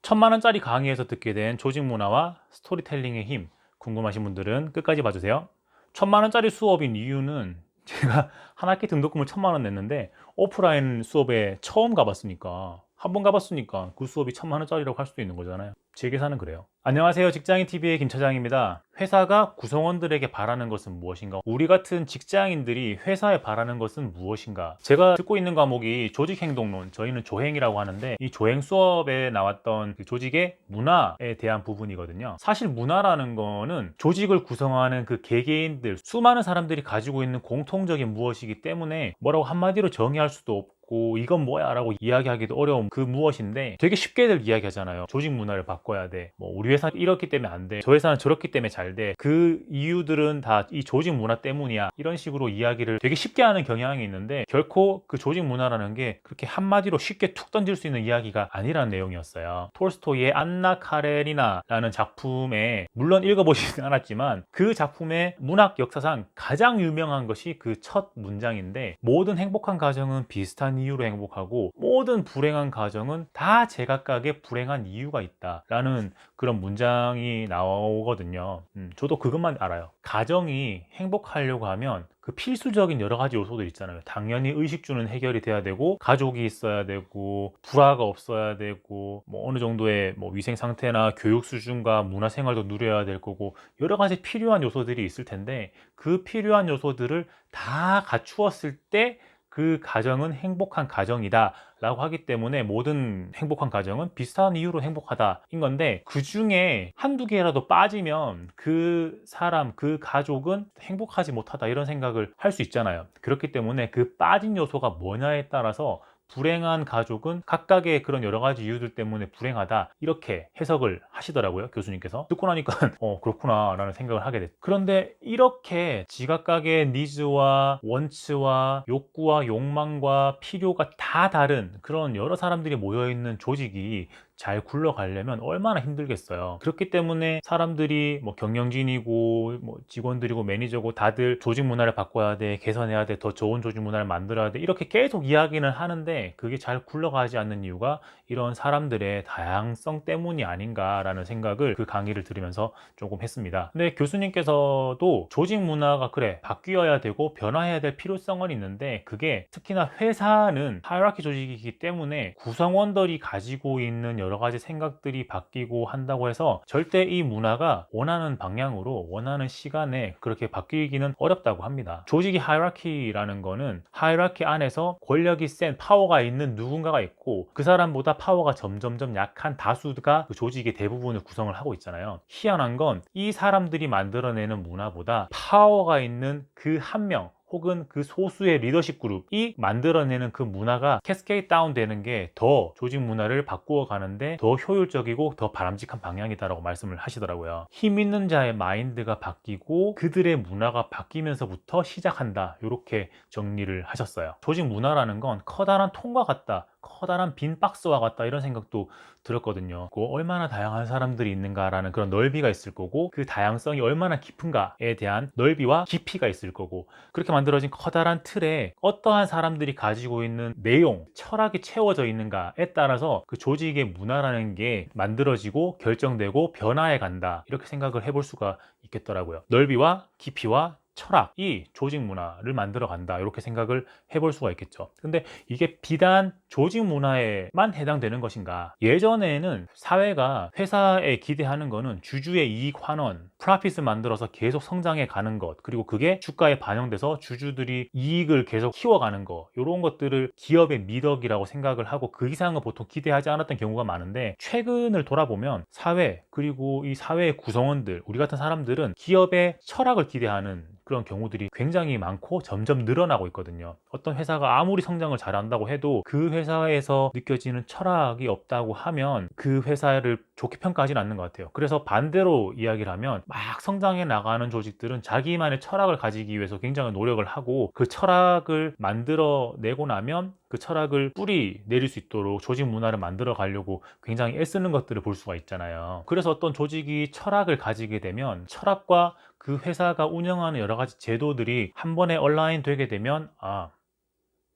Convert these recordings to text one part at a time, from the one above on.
천만 원짜리 강의에서 듣게 된 조직 문화와 스토리텔링의 힘 궁금하신 분들은 끝까지 봐주세요. 천만 원짜리 수업인 이유는 제가 한 학기 등록금을 천만 원 냈는데 오프라인 수업에 처음 가봤으니까 한 번 가봤으니까 그 수업이 천만 원짜리라고 할 수도 있는 거잖아요. 제 계산은 그래요. 안녕하세요. 직장인TV의 김 차장입니다. 회사가 구성원들에게 바라는 것은 무엇인가? 우리 같은 직장인들이 회사에 바라는 것은 무엇인가? 제가 듣고 있는 과목이 조직행동론, 저희는 조행이라고 하는데 이 조행 수업에 나왔던 그 조직의 문화에 대한 부분이거든요. 사실 문화라는 거는 조직을 구성하는 그 개개인들, 수많은 사람들이 가지고 있는 공통적인 무엇이기 때문에 뭐라고 한마디로 정의할 수도 없고 이건 뭐야 라고 이야기하기도 어려운 그 무엇인데 되게 쉽게들 이야기하잖아요. 조직 문화를 바꿔야 돼. 뭐 우리 회사는 이렇기 때문에 안 돼. 저 회사는 저렇기 때문에 잘 돼. 그 이유들은 다 이 조직 문화 때문이야. 이런 식으로 이야기를 되게 쉽게 하는 경향이 있는데 결코 그 조직 문화라는 게 그렇게 한마디로 쉽게 툭 던질 수 있는 이야기가 아니라는 내용이었어요. 톨스토이의 안나 카레리나라는 작품에 물론 읽어보시진 않았지만 그 작품의 문학 역사상 가장 유명한 것이 그 첫 문장인데 모든 행복한 가정은 비슷한 이유로 행복하고 모든 불행한 가정은 다 제각각의 불행한 이유가 있다 라는 그런 문장이 나오거든요. 저도 그것만 알아요. 가정이 행복하려고 하면 그 필수적인 여러 가지 요소들 있잖아요. 당연히 의식주는 해결이 돼야 되고 가족이 있어야 되고 불화가 없어야 되고 뭐 어느 정도의 뭐 위생 상태나 교육 수준과 문화 생활도 누려야 될 거고 여러 가지 필요한 요소들이 있을 텐데 그 필요한 요소들을 다 갖추었을 때 그 가정은 행복한 가정이다 라고 하기 때문에 모든 행복한 가정은 비슷한 이유로 행복하다인 건데 그 중에 한두 개라도 빠지면 그 사람, 그 가족은 행복하지 못하다 이런 생각을 할 수 있잖아요. 그렇기 때문에 그 빠진 요소가 뭐냐에 따라서 불행한 가족은 각각의 그런 여러 가지 이유들 때문에 불행하다 이렇게 해석을 하시더라고요, 교수님께서. 듣고 나니까 그렇구나 라는 생각을 하게 됐죠. 그런데 이렇게 지각각의 니즈와 원치와 욕구와 욕망과 필요가 다 다른 그런 여러 사람들이 모여있는 조직이 잘 굴러가려면 얼마나 힘들겠어요. 그렇기 때문에 사람들이 뭐 경영진이고 뭐 직원들이고 매니저고 다들 조직 문화를 바꿔야 돼, 개선해야 돼, 더 좋은 조직 문화를 만들어야 돼 이렇게 계속 이야기는 하는데 그게 잘 굴러가지 않는 이유가 이런 사람들의 다양성 때문이 아닌가라는 생각을 그 강의를 들으면서 조금 했습니다. 근데 교수님께서도 조직 문화가 그래 바뀌어야 되고 변화해야 될 필요성은 있는데 그게 특히나 회사는 하이라키 조직이기 때문에 구성원들이 가지고 있는 여러 가지 생각들이 바뀌고 한다고 해서 절대 이 문화가 원하는 방향으로 원하는 시간에 그렇게 바뀌기는 어렵다고 합니다. 조직이 하이라키라는 거는 하이라키 안에서 권력이 센 파워가 있는 누군가가 있고 그 사람보다 파워가 점점점 약한 다수가 그 조직의 대부분을 구성을 하고 있잖아요. 희한한 건 이 사람들이 만들어내는 문화보다 파워가 있는 그 한 명 혹은 그 소수의 리더십 그룹이 만들어내는 그 문화가 캐스케이드 다운 되는 게 더 조직 문화를 바꾸어 가는데 더 효율적이고 더 바람직한 방향이다라고 말씀을 하시더라고요. 힘 있는 자의 마인드가 바뀌고 그들의 문화가 바뀌면서부터 시작한다 이렇게 정리를 하셨어요. 조직 문화라는 건 커다란 통과 같다, 커다란 빈 박스와 같다 이런 생각도 들었거든요. 얼마나 다양한 사람들이 있는가라는 그런 넓이가 있을 거고 그 다양성이 얼마나 깊은가에 대한 넓이와 깊이가 있을 거고 그렇게 만들어진 커다란 틀에 어떠한 사람들이 가지고 있는 내용, 철학이 채워져 있는가에 따라서 그 조직의 문화라는 게 만들어지고 결정되고 변화해 간다 이렇게 생각을 해볼 수가 있겠더라고요. 넓이와 깊이와 철학이 조직 문화를 만들어 간다 이렇게 생각을 해볼 수가 있겠죠. 근데 이게 비단 조직 문화에만 해당되는 것인가? 예전에는 사회가 회사에 기대하는 거는 주주의 이익 환원, 프로핏을 만들어서 계속 성장해 가는 것, 그리고 그게 주가에 반영돼서 주주들이 이익을 계속 키워가는 것, 이런 것들을 기업의 미덕이라고 생각을 하고 그 이상은 보통 기대하지 않았던 경우가 많은데 최근을 돌아보면 사회 그리고 이 사회의 구성원들, 우리 같은 사람들은 기업의 철학을 기대하는 그런 경우들이 굉장히 많고 점점 늘어나고 있거든요. 어떤 회사가 아무리 성장을 잘한다고 해도 그 회사에서 느껴지는 철학이 없다고 하면 그 회사를 좋게 평가하지는 않는 것 같아요. 그래서 반대로 이야기를 하면 막 성장해 나가는 조직들은 자기만의 철학을 가지기 위해서 굉장히 노력을 하고 그 철학을 만들어내고 나면 그 철학을 뿌리 내릴 수 있도록 조직 문화를 만들어 가려고 굉장히 애쓰는 것들을 볼 수가 있잖아요. 그래서 어떤 조직이 철학을 가지게 되면 철학과 그 회사가 운영하는 여러 가지 제도들이 한 번에 얼라인 되게 되면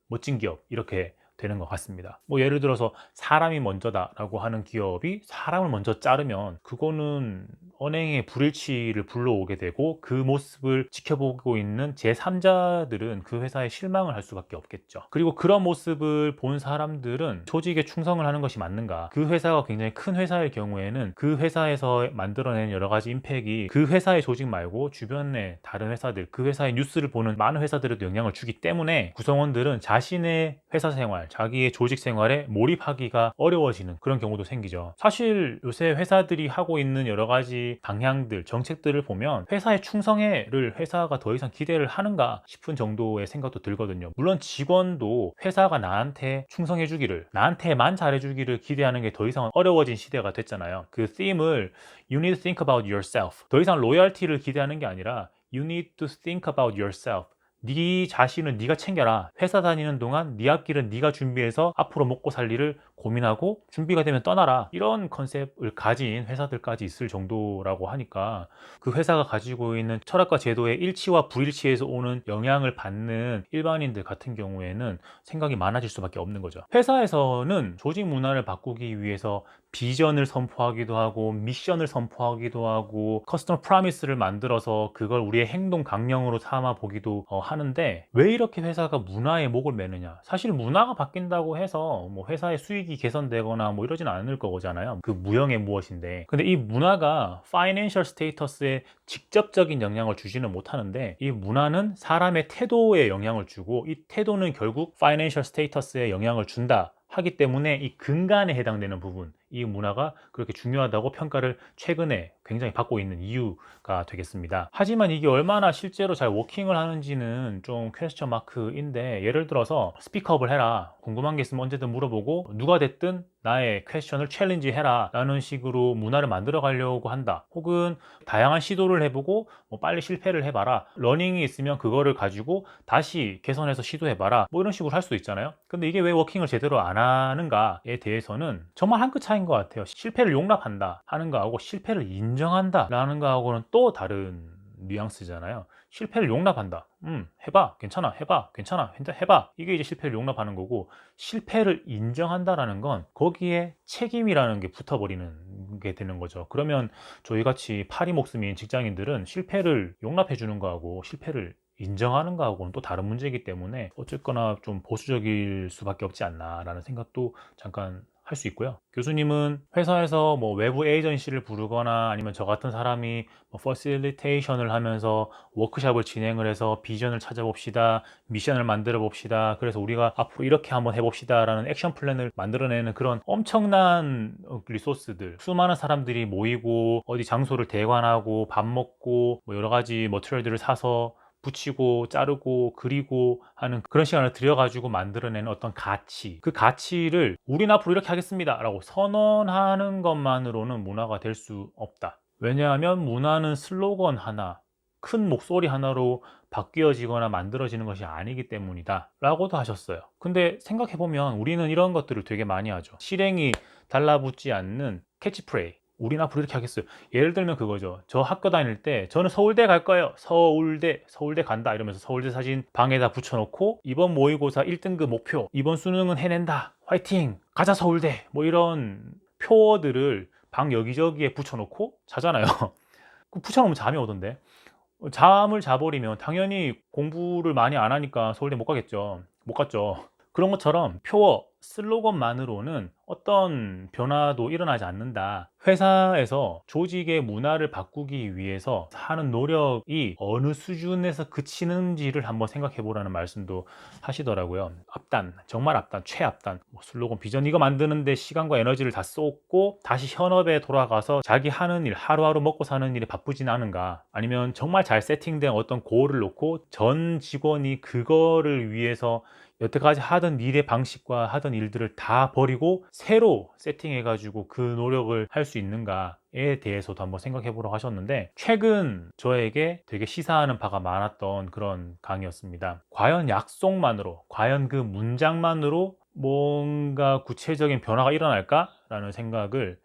멋진 기업 이렇게 되는 것 같습니다. 뭐 예를 들어서 사람이 먼저다라고 하는 기업이 사람을 먼저 자르면 그거는 언행의 불일치를 불러오게 되고 그 모습을 지켜보고 있는 제3자들은 그 회사에 실망을 할 수밖에 없겠죠. 그리고 그런 모습을 본 사람들은 조직에 충성을 하는 것이 맞는가? 그 회사가 굉장히 큰 회사일 경우에는 그 회사에서 만들어낸 여러 가지 임팩이 그 회사의 조직 말고 주변의 다른 회사들, 그 회사의 뉴스를 보는 많은 회사들에도 영향을 주기 때문에 구성원들은 자신의 회사 생활, 자기의 조직 생활에 몰입하기가 어려워지는 그런 경우도 생기죠. 사실 요새 회사들이 하고 있는 여러 가지 방향들, 정책들을 보면 회사의 충성해를 회사가 더 이상 기대를 하는가 싶은 정도의 생각도 들거든요. 물론 직원도 회사가 나한테 충성해 주기를, 나한테만 잘해 주기를 기대하는 게 더 이상 어려워진 시대가 됐잖아요. 그 theme을 You need to think about yourself. 더 이상 로열티를 기대하는 게 아니라 You need to think about yourself. 네 자신은 네가 챙겨라. 회사 다니는 동안 네 앞길은 네가 준비해서 앞으로 먹고 살 일을 고민하고 준비가 되면 떠나라. 이런 컨셉을 가진 회사들까지 있을 정도라고 하니까 그 회사가 가지고 있는 철학과 제도의 일치와 불일치에서 오는 영향을 받는 일반인들 같은 경우에는 생각이 많아질 수밖에 없는 거죠. 회사에서는 조직 문화를 바꾸기 위해서 비전을 선포하기도 하고 미션을 선포하기도 하고 커스터머 프로미스를 만들어서 그걸 우리의 행동 강령으로 삼아 보기도 하는데 왜 이렇게 회사가 문화에 목을 매느냐. 사실 문화가 바뀐다고 해서 뭐 회사의 수익이 개선되거나 뭐 이러진 않을 거잖아요. 그 무형의 무엇인데. 근데 이 문화가 파이낸셜 스테이터스에 직접적인 영향을 주지는 못하는데 이 문화는 사람의 태도에 영향을 주고 이 태도는 결국 파이낸셜 스테이터스에 영향을 준다 하기 때문에 이 근간에 해당되는 부분, 이 문화가 그렇게 중요하다고 평가를 최근에 굉장히 받고 있는 이유가 되겠습니다. 하지만 이게 얼마나 실제로 잘 워킹을 하는지는 좀 퀘스천 마크인데, 예를 들어서 스피크업을 해라, 궁금한 게 있으면 언제든 물어보고 누가 됐든 나의 퀘스천을 챌린지 해라 라는 식으로 문화를 만들어 가려고 한다. 혹은 다양한 시도를 해보고 뭐 빨리 실패를 해봐라, 러닝이 있으면 그거를 가지고 다시 개선해서 시도해봐라, 뭐 이런 식으로 할 수도 있잖아요. 근데 이게 왜 워킹을 제대로 안 하는가에 대해서는 정말 한 끗 차이인 것 같아요. 실패를 용납한다 하는 거하고 실패를 인정한다 라는 거하고는 또 다른 뉘앙스잖아요. 실패를 용납한다. 해봐. 괜찮아. 해봐. 괜찮아. 해봐. 이게 이제 실패를 용납하는 거고, 실패를 인정한다라는 건 거기에 책임이라는 게 붙어버리는 게 되는 거죠. 그러면 저희같이 파리 목숨인 직장인들은 실패를 용납해 주는 거하고 실패를 인정하는 거하고는 또 다른 문제이기 때문에 어쨌거나 좀 보수적일 수밖에 없지 않나라는 생각도 잠깐 할 수 있고요. 교수님은 회사에서 뭐 외부 에이전시를 부르거나 아니면 저 같은 사람이 뭐 퍼실리테이션을 하면서 워크숍을 진행을 해서 비전을 찾아봅시다, 미션을 만들어 봅시다, 그래서 우리가 앞으로 이렇게 한번 해봅시다 라는 액션 플랜을 만들어내는 그런 엄청난 리소스들, 수많은 사람들이 모이고 어디 장소를 대관하고 밥 먹고 뭐 여러 가지 머티리얼들을 사서 붙이고 자르고 그리고 하는 그런 시간을 들여가지고 만들어내는 어떤 가치, 그 가치를 우린 앞으로 이렇게 하겠습니다 라고 선언하는 것만으로는 문화가 될 수 없다. 왜냐하면 문화는 슬로건 하나, 큰 목소리 하나로 바뀌어지거나 만들어지는 것이 아니기 때문이다 라고도 하셨어요. 근데 생각해보면 우리는 이런 것들을 되게 많이 하죠. 실행이 달라붙지 않는 캐치프레이, 우린 앞으로 이렇게 하겠어요. 예를 들면 그거죠. 저 학교 다닐 때 저는 서울대 갈 거예요. 서울대 간다 이러면서 서울대 사진 방에다 붙여놓고 이번 모의고사 1등급 목표, 이번 수능은 해낸다, 화이팅, 가자 서울대, 뭐 이런 표어들을 방 여기저기에 붙여놓고 자잖아요. 그 붙여놓으면 잠이 오던데. 잠을 자버리면 당연히 공부를 많이 안 하니까 서울대 못 가겠죠. 못 갔죠. 그런 것처럼 표어, 슬로건만으로는 어떤 변화도 일어나지 않는다. 회사에서 조직의 문화를 바꾸기 위해서 하는 노력이 어느 수준에서 그치는지를 한번 생각해 보라는 말씀도 하시더라고요. 앞단, 정말 앞단, 최앞단, 뭐 슬로건, 비전 이거 만드는데 시간과 에너지를 다 쏟고 다시 현업에 돌아가서 자기 하는 일, 하루하루 먹고 사는 일에 바쁘진 않은가? 아니면 정말 잘 세팅된 어떤 고을을 놓고 전 직원이 그거를 위해서 여태까지 하던 일의 방식과 하던 일들을 다 버리고 새로 세팅해가지고 그 노력을 할 수 있는가에 대해서도 한번 생각해 보라고 하셨는데, 최근 저에게 되게 시사하는 바가 많았던 그런 강의였습니다. 과연 약속만으로, 과연 그 문장만으로 뭔가 구체적인 변화가 일어날까? 라는 생각을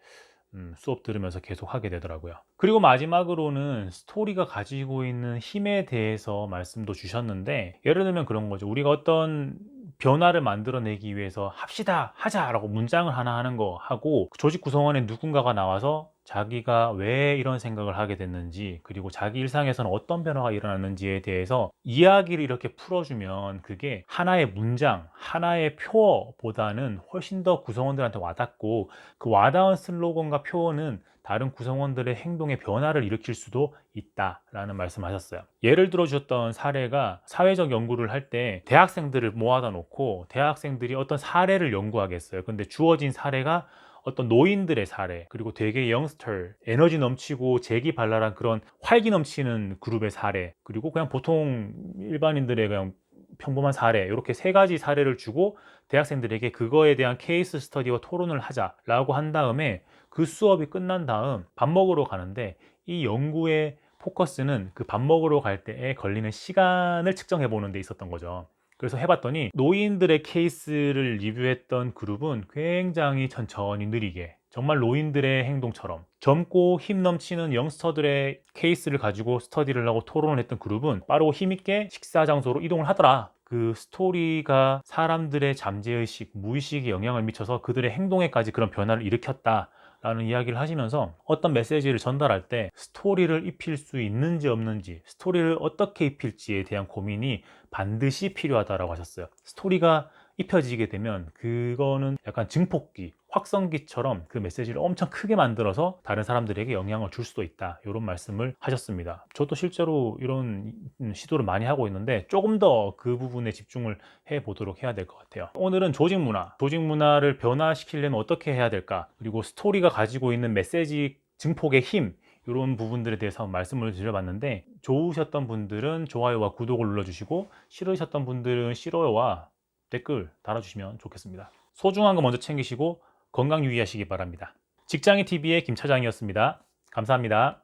수업 들으면서 계속 하게 되더라고요. 그리고 마지막으로는 스토리가 가지고 있는 힘에 대해서 말씀도 주셨는데, 예를 들면 그런 거죠. 우리가 어떤 변화를 만들어내기 위해서 합시다, 하자라고 문장을 하나 하는 거 하고, 조직 구성원에 누군가가 나와서 자기가 왜 이런 생각을 하게 됐는지, 그리고 자기 일상에서는 어떤 변화가 일어났는지에 대해서 이야기를 이렇게 풀어주면 그게 하나의 문장, 하나의 표어보다는 훨씬 더 구성원들한테 와닿고, 그 와닿은 슬로건과 표어는 다른 구성원들의 행동의 변화를 일으킬 수도 있다라는 말씀하셨어요. 예를 들어 주셨던 사례가, 사회적 연구를 할 때 대학생들을 모아다 놓고 대학생들이 어떤 사례를 연구하겠어요. 근데 주어진 사례가 어떤 노인들의 사례, 그리고 되게 영스터, 에너지 넘치고 재기발랄한 그런 활기 넘치는 그룹의 사례, 그리고 그냥 보통 일반인들의 그냥 평범한 사례, 이렇게 세 가지 사례를 주고 대학생들에게 그거에 대한 케이스 스터디와 토론을 하자라고 한 다음에, 그 수업이 끝난 다음 밥 먹으러 가는데 이 연구의 포커스는 그 밥 먹으러 갈 때에 걸리는 시간을 측정해 보는 데 있었던 거죠. 그래서 해봤더니 노인들의 케이스를 리뷰했던 그룹은 굉장히 천천히 느리게, 정말 노인들의 행동처럼, 젊고 힘 넘치는 영스터들의 케이스를 가지고 스터디를 하고 토론을 했던 그룹은 빠르고 힘있게 식사 장소로 이동을 하더라. 그 스토리가 사람들의 잠재의식, 무의식에 영향을 미쳐서 그들의 행동에까지 그런 변화를 일으켰다 라는 이야기를 하시면서, 어떤 메시지를 전달할 때 스토리를 입힐 수 있는지 없는지, 스토리를 어떻게 입힐지에 대한 고민이 반드시 필요하다라고 하셨어요. 스토리가 입혀지게 되면 그거는 약간 증폭기, 확성기처럼 그 메시지를 엄청 크게 만들어서 다른 사람들에게 영향을 줄 수도 있다, 이런 말씀을 하셨습니다. 저도 실제로 이런 시도를 많이 하고 있는데 조금 더 그 부분에 집중을 해보도록 해야 될 것 같아요. 오늘은 조직 문화를 변화시키려면 어떻게 해야 될까, 그리고 스토리가 가지고 있는 메시지 증폭의 힘, 이런 부분들에 대해서 말씀을 드려봤는데, 좋으셨던 분들은 좋아요와 구독을 눌러주시고, 싫으셨던 분들은 싫어요와 댓글 달아주시면 좋겠습니다. 소중한 거 먼저 챙기시고 건강 유의하시기 바랍니다. 직장인TV의 김 차장이었습니다. 감사합니다.